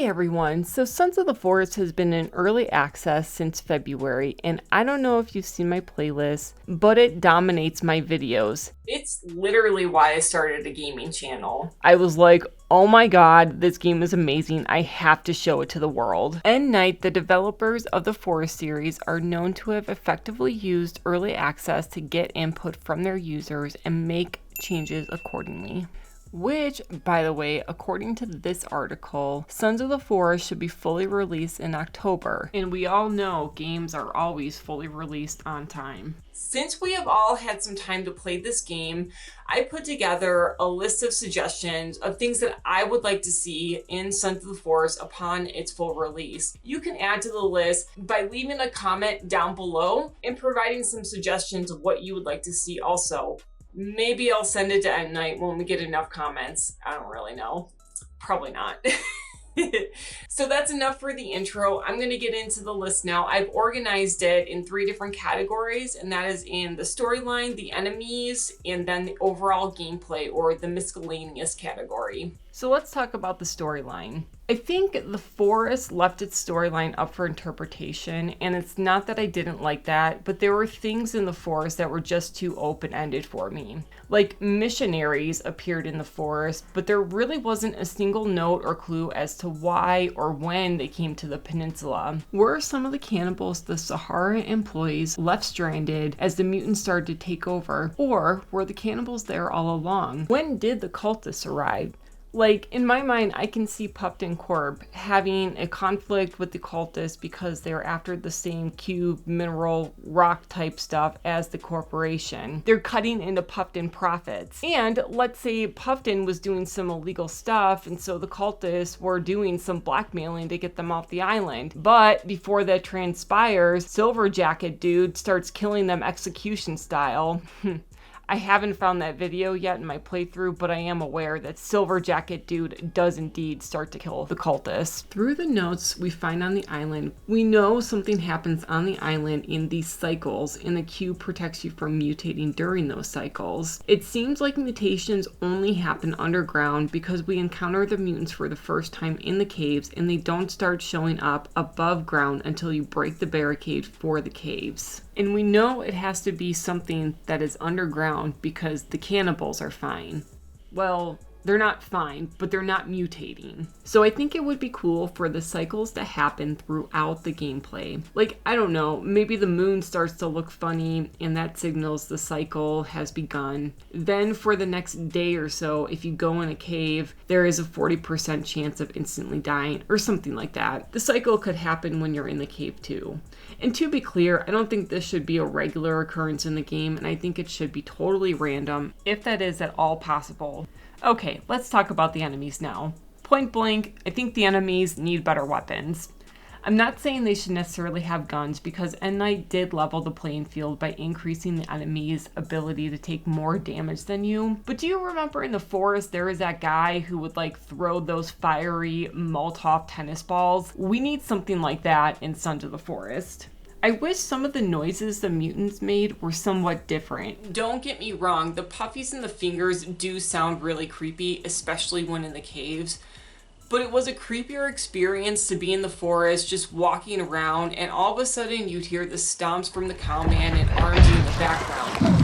everyone, so Sons of the Forest has been in early access since February, and I don't know if you've seen my playlist, but it dominates my videos. It's literally why I started a gaming channel. I was like, oh my god, this game is amazing, I have to show it to the world. Endnight, the developers of the Forest series, are known to have effectively used early access to get input from their users and make changes accordingly. Which, by the way, according to this article, Sons of the Forest should be fully released in October. And we all know games are always fully released on time. Since we have all had some time to play this game, I put together a list of suggestions of things that I would like to see in Sons of the Forest upon its full release. You can add to the list by leaving a comment down below and providing some suggestions of what you would like to see also. Maybe I'll send it to Endnight when we get enough comments. I don't really know. Probably not. So that's enough for the intro. I'm going to get into the list now. I've organized it in 3 different categories, and that is in the storyline, the enemies, and then the overall gameplay, or the miscellaneous category. So let's talk about the storyline. I think the Forest left its storyline up for interpretation, and it's not that I didn't like that, but there were things in the Forest that were just too open-ended for me. Like, missionaries appeared in the Forest, but there really wasn't a single note or clue as to why or when they came to the peninsula. Were some of the cannibals the Sahara employees left stranded as the mutants started to take over, or were the cannibals there all along? When did the cultists arrive? Like, in my mind, I can see Puft and Corp having a conflict with the cultists because they're after the same cube, mineral, rock type stuff as the corporation. They're cutting into Puffton profits. And let's say Puffton was doing some illegal stuff, and so the cultists were doing some blackmailing to get them off the island. But before that transpires, Silver Jacket dude starts killing them execution style. I haven't found that video yet in my playthrough, but I am aware that Silver Jacket dude does indeed start to kill the cultists. Through the notes we find on the island, we know something happens on the island in these cycles, and the cube protects you from mutating during those cycles. It seems like mutations only happen underground because we encounter the mutants for the first time in the caves, and they don't start showing up above ground until you break the barricade for the caves. And we know it has to be something that is underground because the cannibals are fine. Well, they're not fine, but they're not mutating. So I think it would be cool for the cycles to happen throughout the gameplay. Like, I don't know, maybe the moon starts to look funny and that signals the cycle has begun. Then for the next day or so, if you go in a cave, there is a 40% chance of instantly dying or something like that. The cycle could happen when you're in the cave too. And to be clear, I don't think this should be a regular occurrence in the game, and I think it should be totally random, if that is at all possible. Okay, let's talk about the enemies now. Point blank, I think the enemies need better weapons. I'm not saying they should necessarily have guns because Endnight did level the playing field by increasing the enemy's ability to take more damage than you. But do you remember in the Forest there was that guy who would like throw those fiery Molotov tennis balls? We need something like that in Sons of the Forest. I wish some of the noises the mutants made were somewhat different. Don't get me wrong, the puffies and the fingers do sound really creepy, especially when in the caves. But it was a creepier experience to be in the forest, just walking around, and all of a sudden you'd hear the stomps from the cowman and Armsy in the background.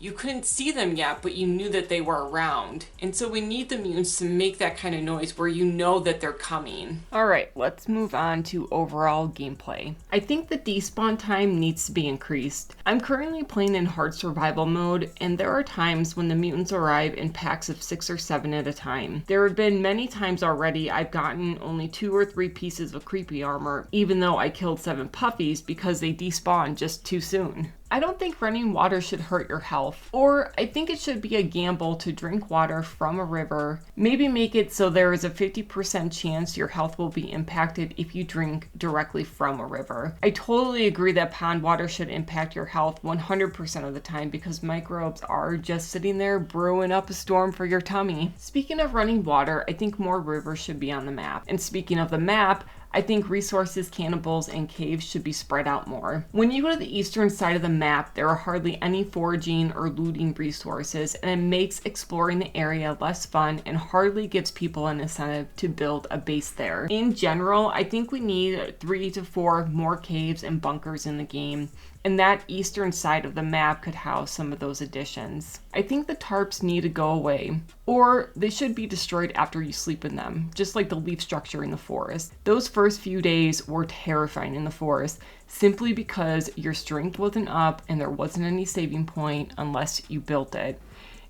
You couldn't see them yet, but you knew that they were around. And so we need the mutants to make that kind of noise where you know that they're coming. Alright, let's move on to overall gameplay. I think the despawn time needs to be increased. I'm currently playing in hard survival mode, and there are times when the mutants arrive in packs of 6 or 7 at a time. There have been many times already I've gotten only 2 or 3 pieces of creepy armor, even though I killed 7 puffies because they despawned just too soon. I don't think running water should hurt your health, or I think it should be a gamble to drink water from a river. Maybe make it so there is a 50% chance your health will be impacted if you drink directly from a river. I totally agree that pond water should impact your health 100% of the time because microbes are just sitting there brewing up a storm for your tummy. Speaking of running water, I think more rivers should be on the map. And speaking of the map, I think resources, cannibals, and caves should be spread out more. When you go to the eastern side of the map, there are hardly any foraging or looting resources, and it makes exploring the area less fun and hardly gives people an incentive to build a base there. In general, I think we need 3 to 4 more caves and bunkers in the game, and that eastern side of the map could house some of those additions. I think the tarps need to go away, or they should be destroyed after you sleep in them, just like the leaf structure in the forest. Those first few days were terrifying in the forest, simply because your strength wasn't up and there wasn't any saving point unless you built it.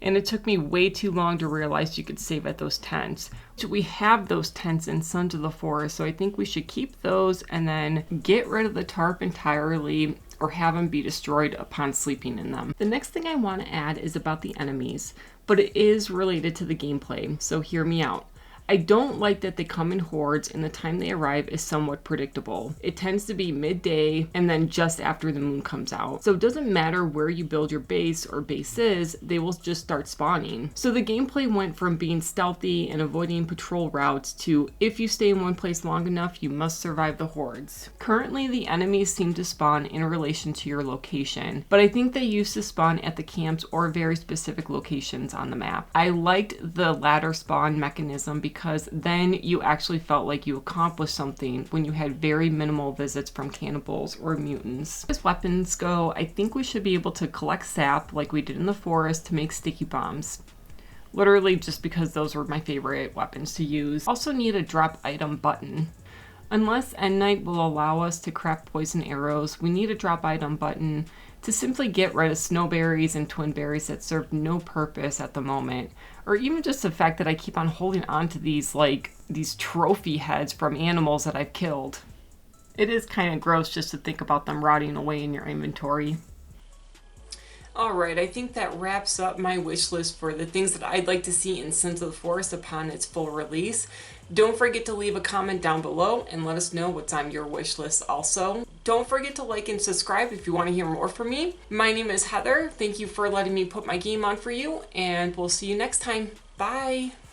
And it took me way too long to realize you could save at those tents. We have those tents in Sons of the Forest, so I think we should keep those and then get rid of the tarp entirely or have them be destroyed upon sleeping in them. The next thing I want to add is about the enemies, but it is related to the gameplay, so hear me out. I don't like that they come in hordes and the time they arrive is somewhat predictable. It tends to be midday and then just after the moon comes out. So it doesn't matter where you build your base or bases, they will just start spawning. So the gameplay went from being stealthy and avoiding patrol routes to if you stay in one place long enough, you must survive the hordes. Currently, the enemies seem to spawn in relation to your location, but I think they used to spawn at the camps or very specific locations on the map. I liked the ladder spawn mechanism because then you actually felt like you accomplished something when you had very minimal visits from cannibals or mutants. As weapons go, I think we should be able to collect sap like we did in the forest to make sticky bombs. Literally just because those were my favorite weapons to use. Also need a drop item button. Unless Endnight will allow us to craft poison arrows, we need a drop item button to simply get rid of snowberries and twin berries that serve no purpose at the moment. Or even just the fact that I keep on holding on to these trophy heads from animals that I've killed. It is kind of gross just to think about them rotting away in your inventory. Alright, I think that wraps up my wish list for the things that I'd like to see in Sons of the Forest upon its full release. Don't forget to leave a comment down below and let us know what's on your wish list also. Don't forget to like and subscribe if you want to hear more from me. My name is Heather. Thank you for letting me put my game on for you, and we'll see you next time. Bye!